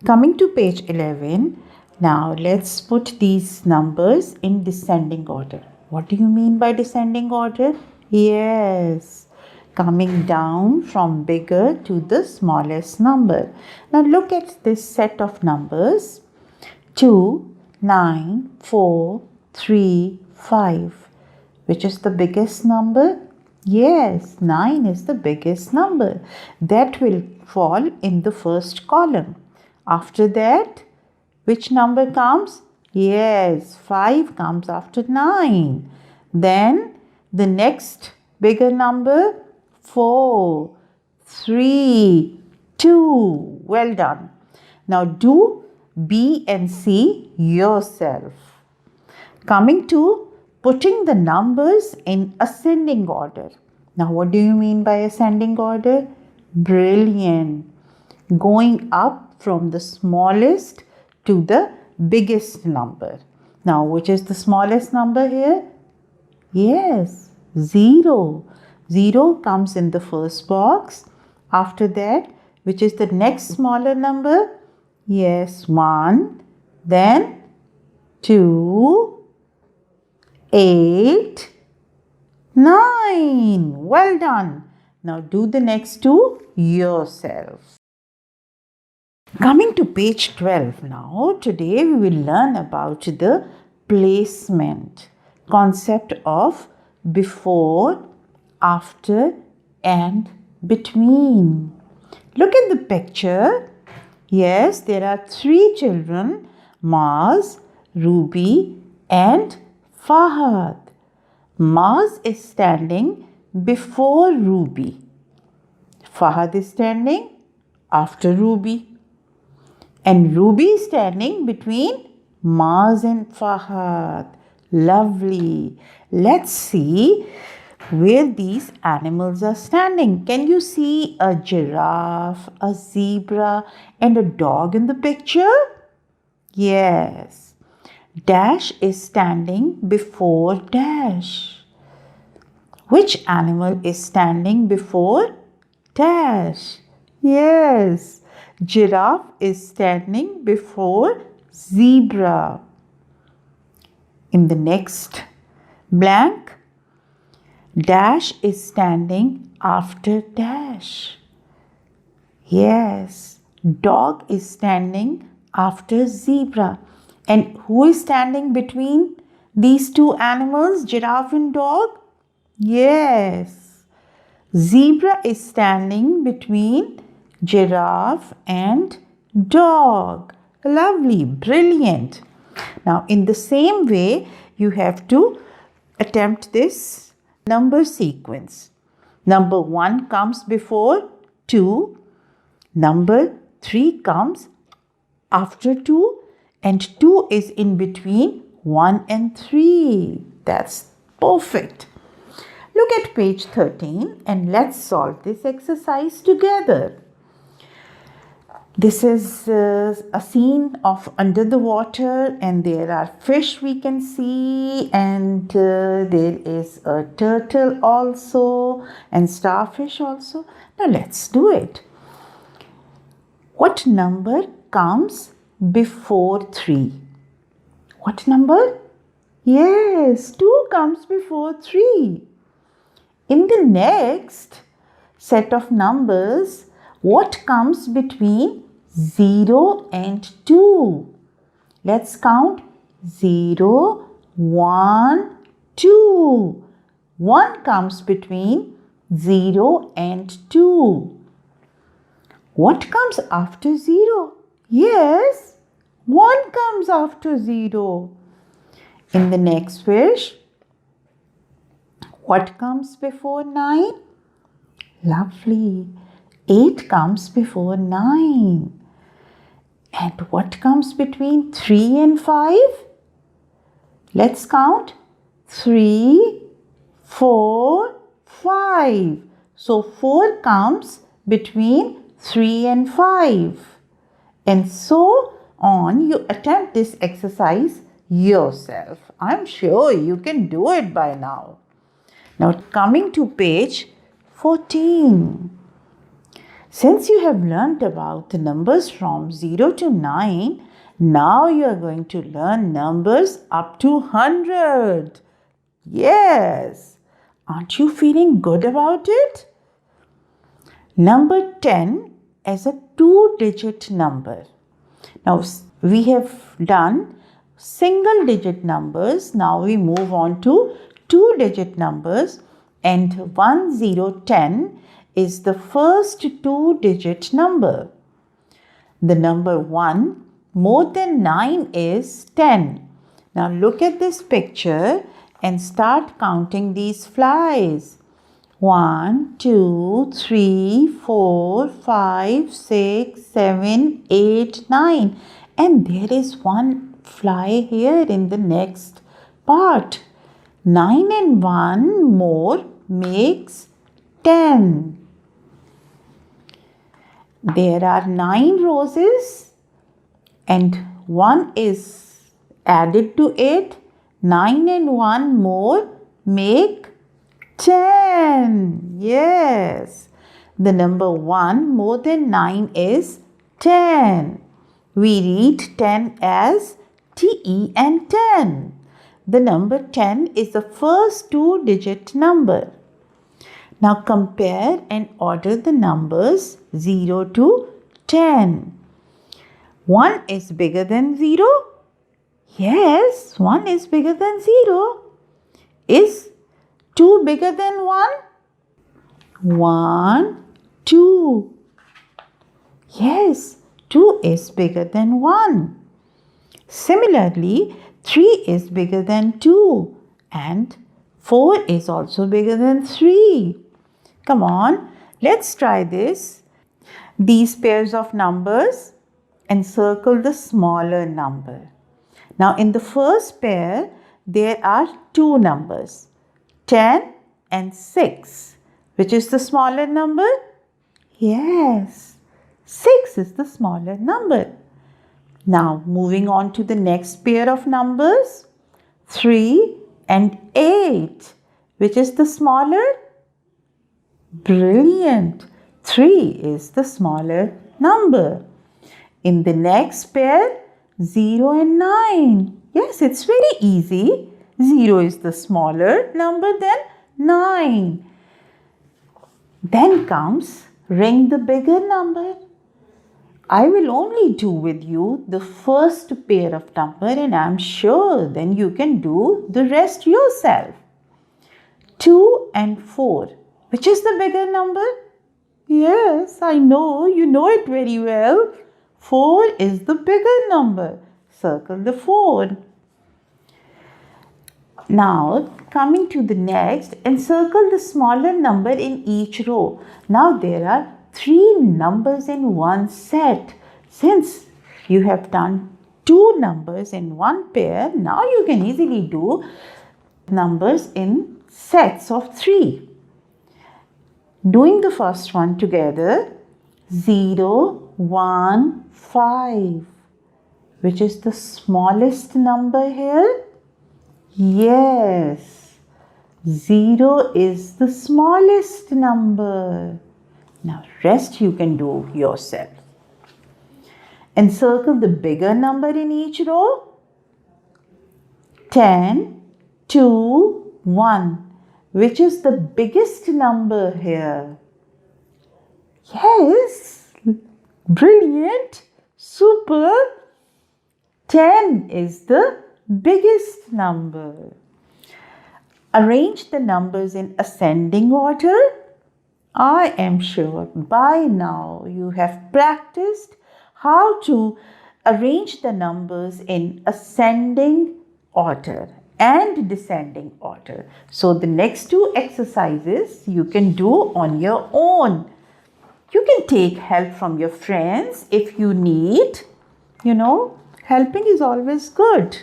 Coming to page 11, now let's put these numbers in descending order. What do you mean by descending order? Yes, coming down from bigger to the smallest number. Now look at this set of numbers: 2, 9, 4, 3, 5. Which is the biggest number? Yes, 9 is the biggest number. That will fall in the first column. After that, which number comes? Yes, 5 comes after 9. Then the next bigger number, 4, 3, 2. Well done. Now do B and C yourself. Coming to putting the numbers in ascending order. Now what do you mean by ascending order? Brilliant. Going up from the smallest to the biggest number. Now which is the smallest number here? Yes, 0. 0 comes in the first box. After that, which is the next smaller number? Yes, 1. Then 2, 8, 9. Well done. Now do the next two yourself. Coming to page 12 now, today we will learn about the placement concept of before, after and between. Look at the picture. Yes, there are 3 children, Maz, Ruby and Fahad. Maz is standing before Ruby. Fahad is standing after Ruby. And Ruby is standing between Maz and Fahad. Lovely. Let's see where these animals are standing. Can you see a giraffe, a zebra and a dog in the picture? Yes. Dash is standing before Dash. Which animal is standing before Dash? Yes. Giraffe is standing before zebra. In the next blank, Dash is standing after Dash. Yes, dog is standing after zebra. And who is standing between these two animals, giraffe and dog? Yes, zebra is standing between giraffe and dog. Lovely, brilliant. Now, in the same way, you have to attempt this number sequence. Number 1 comes before 2. Number 3 comes after 2. And 2 is in between 1 and 3. That's perfect. Look at page 13 and let's solve this exercise together. This is a scene of under the water and there are fish we can see and there is a turtle also and starfish also. Now let's do it. What number comes before 3? What number? Yes, 2 comes before 3. In the next set of numbers, what comes between 0 and 2? Let's count 0, 1, 2. 1 comes between 0 and 2. What comes after 0? Yes, 1 comes after 0. In the next fish, what comes before 9? Lovely. 8 comes before 9. And what comes between 3 and 5? Let's count. 3, 4, 5. So 4 comes between 3 and 5. And so on, you attempt this exercise yourself. I'm sure you can do it by now. Now coming to page 14. Since you have learnt about the numbers from 0 to 9, now you are going to learn numbers up to 100. Yes. Aren't you feeling good about it? Number 10 is a two-digit number. Now we have done single digit numbers. Now we move on to two-digit numbers, and 1010 is the first two-digit number. The number 1 more than 9 is 10. Now look at this picture and start counting these flies. 1, 2, 3, 4, 5, 6, 7, 8, 9. And there is one fly here in the next part. 9 and 1 more makes 10. There are 9 roses and 1 is added to it. 9 and 1 more make 10. Yes. The number 1 more than 9 is 10. We read 10 as TEN 10. The number 10 is the first two-digit number. Now compare and order the numbers 0 to 10. 1 is bigger than 0? Yes, 1 is bigger than 0. Is 2 bigger than 1? 1, 2. Yes, 2 is bigger than 1. Similarly, 3 is bigger than 2 and 4 is also bigger than 3. Come on, let's try this. These pairs of numbers, encircle the smaller number. Now in the first pair, there are two numbers, 10 and 6. Which is the smaller number? Yes, 6 is the smaller number. Now moving on to the next pair of numbers, 3 and 8. Which is the smaller? Brilliant! 3 is the smaller number. In the next pair, 0 and 9. Yes, it's very easy. 0 is the smaller number than 9. Then comes ring the bigger number. I will only do with you the first pair of number, and I'm sure then you can do the rest yourself. 2 and 4. Which is the bigger number? Yes, I know, you know it very well. 4 is the bigger number. Circle the 4. Now, coming to the next, encircle the smaller number in each row. Now, there are 3 numbers in one set. Since you have done 2 numbers in one pair, now you can easily do numbers in sets of 3. Doing the first one together, 0, 1, 5. Which is the smallest number here? Yes, 0 is the smallest number. Now rest you can do yourself. Encircle the bigger number in each row. 10, 2, 1. Which is the biggest number here? Yes, brilliant, super. 10 is the biggest number. Arrange the numbers in ascending order. I am sure by now you have practiced how to arrange the numbers in ascending order and descending order. So the next 2 exercises you can do on your own. You can take help from your friends if you need. Helping is always good.